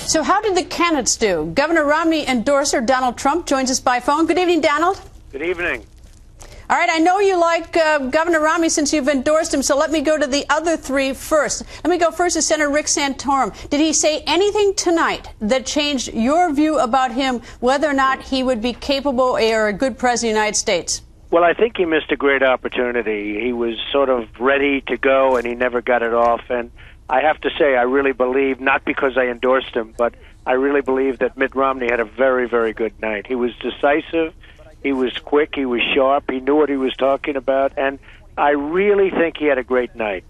So how did the candidates do? Governor Romney endorser Donald Trump joins us by phone. Good evening, Donald. Good evening. All right, I know you like Governor Romney since you've endorsed him, so let me go to the other three first. Let me go first to Senator Rick Santorum. Did he say anything tonight that changed your view about him, whether or not he would be capable or a good president of the United States? Well, I think he missed a great opportunity. He was sort of ready to go, and he never got it off. And I have to say, I really believe, not because I endorsed him, but I really believe that Mitt Romney had a very, very good night. He was decisive. He was quick. He was sharp. He knew what he was talking about. And I really think he had a great night.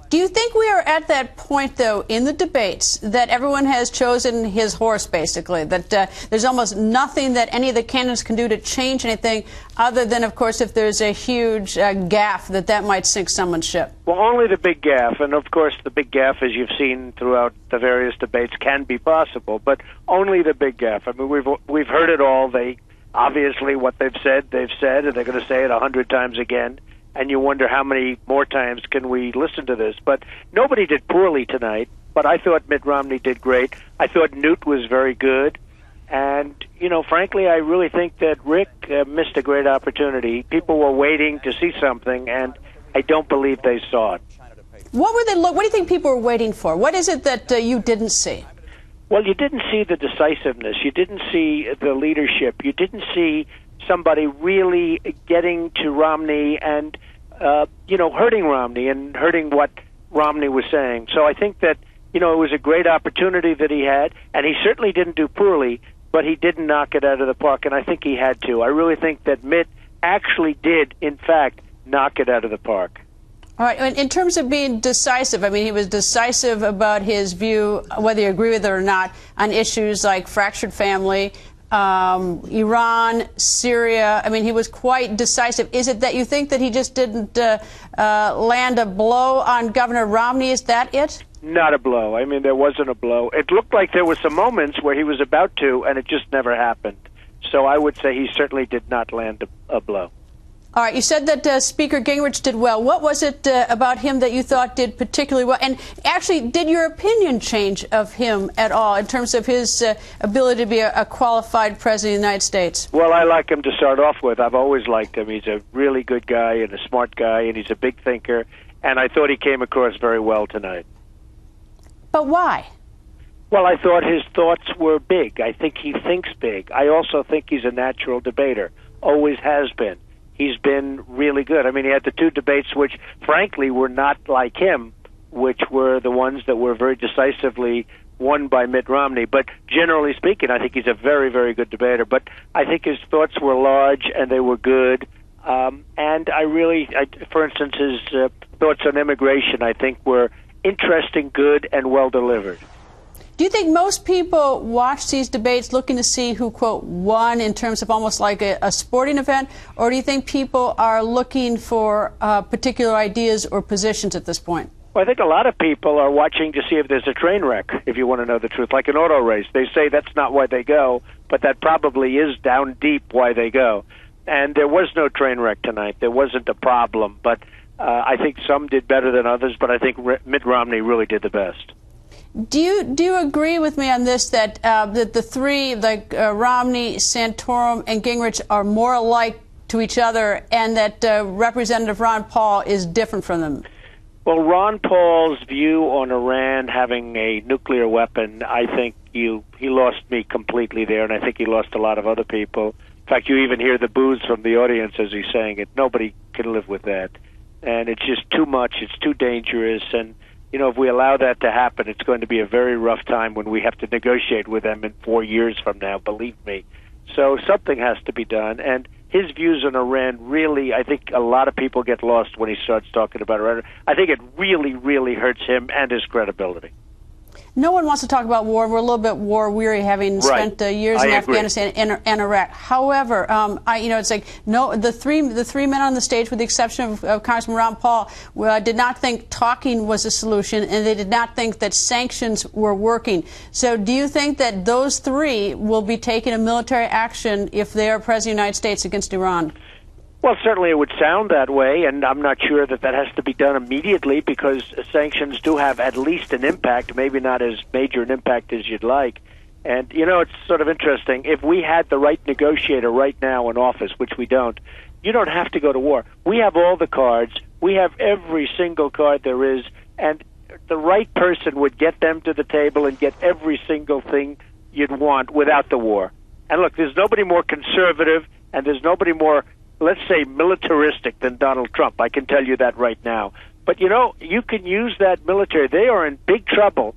Do you think we are at that point, though, in the debates that everyone has chosen his horse, basically, that there's almost nothing that any of the candidates can do to change anything other than, of course, if there's a huge gaffe, that might sink someone's ship? Well, only the big gaffe. And, of course, the big gaffe, as you've seen throughout the various debates, can be possible. But only the big gaffe. I mean, we've heard it all. Obviously, what they've said, and they're going to say it 100 times again. And you wonder how many more times can we listen to this. But nobody did poorly tonight. But I thought Mitt Romney did great. I thought Newt was very good. And, frankly, I really think that Rick missed a great opportunity. People were waiting to see something, and I don't believe they saw it. What do you think people were waiting for? What is it that you didn't see? Well, you didn't see the decisiveness. You didn't see the leadership. You didn't see somebody really getting to Romney and, hurting Romney and hurting what Romney was saying. So I think that, it was a great opportunity that he had, and he certainly didn't do poorly, but he didn't knock it out of the park, and I think he had to. I really think that Mitt actually did, in fact, knock it out of the park. All right. In terms of being decisive, I mean, he was decisive about his view, whether you agree with it or not, on issues like fractured family, Iran, Syria. I mean, he was quite decisive. Is it that you think that he just didn't land a blow on Governor Romney? Is that it? Not a blow. I mean, there wasn't a blow. It looked like there were some moments where he was about to, and it just never happened. So I would say he certainly did not land a blow. All right. You said that Speaker Gingrich did well. What was it about him that you thought did particularly well? And actually, did your opinion change of him at all in terms of his ability to be a qualified president of the United States? Well, I like him to start off with. I've always liked him. He's a really good guy and a smart guy, and he's a big thinker. And I thought he came across very well tonight. But why? Well, I thought his thoughts were big. I think he thinks big. I also think he's a natural debater, always has been. He's been really good. I mean, he had the two debates which, frankly, were not like him, which were the ones that were very decisively won by Mitt Romney. But generally speaking, I think he's a very, very good debater. But I think his thoughts were large and they were good. And for instance, his thoughts on immigration, I think, were interesting, good, and well delivered. Do you think most people watch these debates looking to see who, quote, won in terms of almost like a sporting event? Or do you think people are looking for particular ideas or positions at this point? Well, I think a lot of people are watching to see if there's a train wreck, if you want to know the truth, like an auto race. They say that's not why they go, but that probably is down deep why they go. And there was no train wreck tonight. There wasn't a problem. But I think some did better than others, but I think Mitt Romney really did the best. Do you agree with me on this, that the three, like Romney, Santorum, and Gingrich, are more alike to each other, and that Representative Ron Paul is different from them? Well, Ron Paul's view on Iran having a nuclear weapon, I think he lost me completely there, and I think he lost a lot of other people. In fact, you even hear the boos from the audience as he's saying it. Nobody can live with that. And it's just too much. It's too dangerous. And if we allow that to happen, it's going to be a very rough time when we have to negotiate with them in 4 years from now, believe me. So something has to be done. And his views on Iran really, I think a lot of people get lost when he starts talking about Iran. I think it really, really hurts him and his credibility. No one wants to talk about war. We're a little bit war-weary, having spent years in Afghanistan and Iraq. However, it's like the three men on the stage, with the exception of Congressman Ron Paul, did not think talking was a solution, and they did not think that sanctions were working. So, do you think that those three will be taking a military action if they are president of the United States against Iran? Well, certainly it would sound that way, and I'm not sure that that has to be done immediately because sanctions do have at least an impact, maybe not as major an impact as you'd like. And, it's sort of interesting. If we had the right negotiator right now in office, which we don't, you don't have to go to war. We have all the cards. We have every single card there is, and the right person would get them to the table and get every single thing you'd want without the war. And look, there's nobody more conservative, and there's nobody more, let's say, militaristic than Donald Trump. I can tell you that right now. But, you can use that military. They are in big trouble.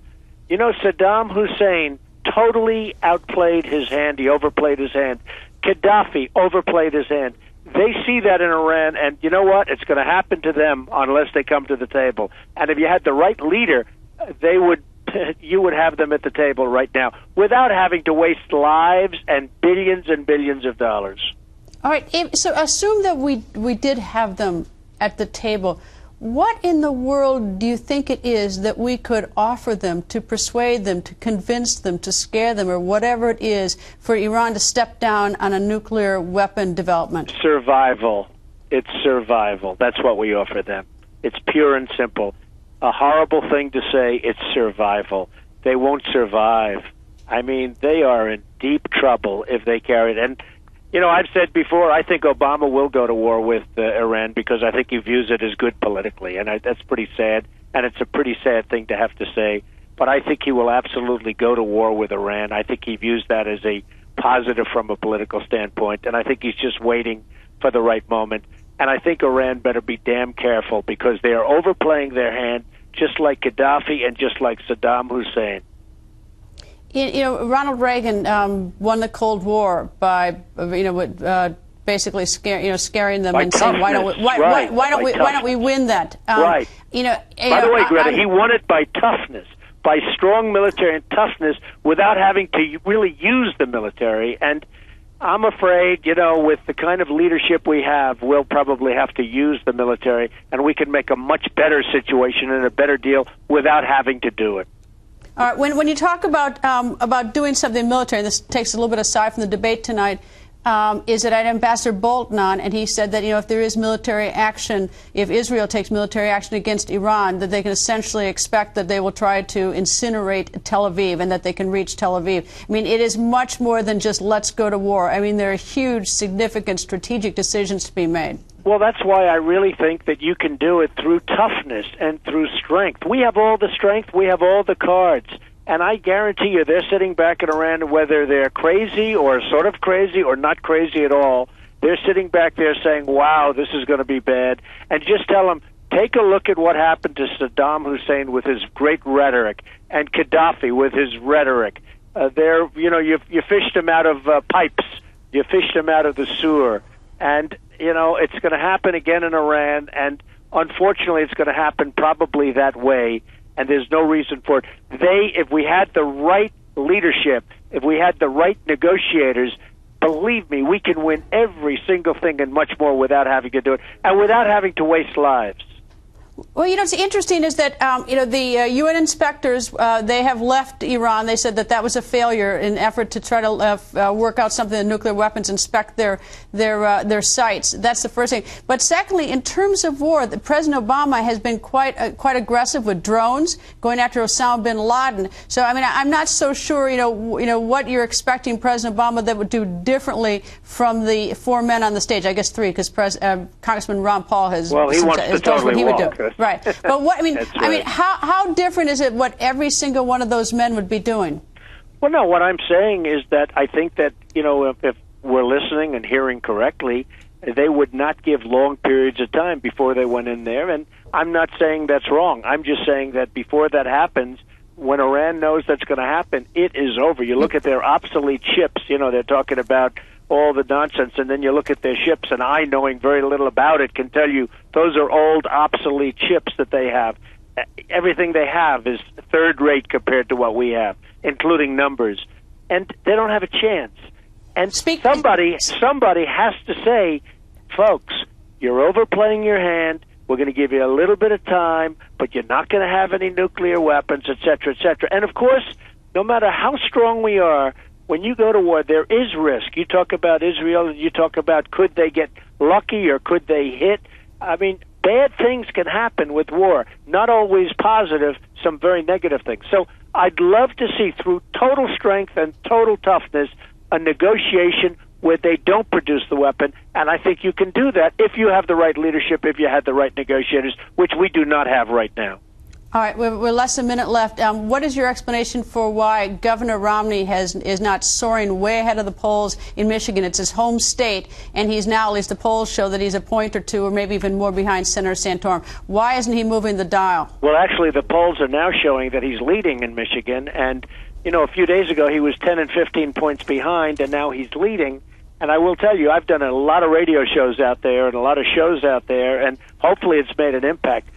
Saddam Hussein totally outplayed his hand. He overplayed his hand. Gaddafi overplayed his hand. They see that in Iran, and you know what? It's going to happen to them unless they come to the table. And if you had the right leader, you would have them at the table right now without having to waste lives and billions of dollars. All right, so assume that we did have them at the table. What in the world do you think it is that we could offer them to persuade them, to convince them, to scare them, or whatever it is for Iran to step down on a nuclear weapon development? Survival. It's survival. That's what we offer them. It's pure and simple. A horrible thing to say, it's survival. They won't survive. I mean, they are in deep trouble if they carry it. And I've said before, I think Obama will go to war with Iran because I think he views it as good politically, and that's pretty sad, and it's a pretty sad thing to have to say. But I think he will absolutely go to war with Iran. I think he views that as a positive from a political standpoint, and I think he's just waiting for the right moment. And I think Iran better be damn careful because they are overplaying their hand just like Gaddafi and just like Saddam Hussein. Ronald Reagan won the Cold War by, basically scaring them and saying, why don't we win that? Right. By the way, Greta, he won it by toughness, by strong military and toughness, without having to really use the military. And I'm afraid, with the kind of leadership we have, we'll probably have to use the military, and we can make a much better situation and a better deal without having to do it. All right. When you talk about doing something military, and this takes a little bit aside from the debate tonight, is that I had Ambassador Bolton on, and he said that if there is military action, if Israel takes military action against Iran, that they can essentially expect that they will try to incinerate Tel Aviv and that they can reach Tel Aviv. I mean, it is much more than just let's go to war. I mean, there are huge, significant strategic decisions to be made. Well, that's why I really think that you can do it through toughness and through strength. We have all the strength. We have all the cards. And I guarantee you they're sitting back in Iran, whether they're crazy or sort of crazy or not crazy at all, they're sitting back there saying, wow, this is going to be bad. And just tell them, take a look at what happened to Saddam Hussein with his great rhetoric and Gaddafi with his rhetoric. You fished him out of pipes. You fished him out of the sewer. And it's going to happen again in Iran, and unfortunately it's going to happen probably that way, and there's no reason for it. If we had the right leadership, if we had the right negotiators, believe me, we can win every single thing and much more without having to do it, and without having to waste lives. Well, what's interesting is that, the UN inspectors, they have left Iran. They said that was a failure in effort to try to work out something, the nuclear weapons, inspect their sites. That's the first thing. But secondly, in terms of war, President Obama has been quite aggressive with drones, going after Osama bin Laden. So, I mean, I'm not so sure, what you're expecting President Obama that would do differently from the four men on the stage. I guess three, because Congressman Ron Paul has told us what he would do. Right, but how different is it what every single one of those men would be doing? Well, no, what I'm saying is that I think that, if we're listening and hearing correctly, they would not give long periods of time before they went in there, and I'm not saying that's wrong. I'm just saying that before that happens, when Iran knows that's going to happen, it is over. You look at their obsolete ships, they're talking about all the nonsense, and then you look at their ships, and I, knowing very little about it, can tell you those are old, obsolete ships that they have. Everything they have is third rate compared to what we have, including numbers. And they don't have a chance. And somebody has to say, folks, you're overplaying your hand. We're going to give you a little bit of time, but you're not going to have any nuclear weapons, et cetera, et cetera. And, of course, no matter how strong we are, when you go to war, there is risk. You talk about Israel, and you talk about could they get lucky or could they hit? I mean, bad things can happen with war, not always positive, some very negative things. So I'd love to see, through total strength and total toughness, a negotiation where they don't produce the weapon, and I think you can do that if you have the right leadership, if you had the right negotiators, which we do not have right now. All right, we're less than a minute left. What is your explanation for why Governor Romney is not soaring way ahead of the polls in Michigan? It's his home state, and he's now, at least the polls show, that he's a point or two or maybe even more behind Senator Santorum. Why isn't he moving the dial? Well, actually, the polls are now showing that he's leading in Michigan, and, you know, a few days ago he was 10 and 15 points behind, and now he's leading. And I will tell you, I've done a lot of radio shows out there and a lot of shows out there, and hopefully it's made an impact.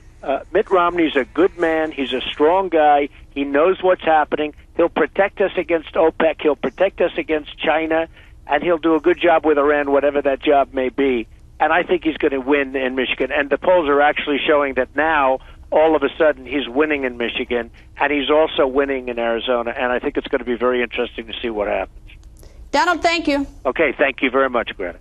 Mitt Romney's a good man. He's a strong guy. He knows what's happening. He'll protect us against OPEC. He'll protect us against China, and he'll do a good job with Iran, whatever that job may be. And I think he's going to win in Michigan. And the polls are actually showing that now, all of a sudden, he's winning in Michigan, and he's also winning in Arizona. And I think it's going to be very interesting to see what happens. Donald, thank you. Okay, thank you very much, Greta.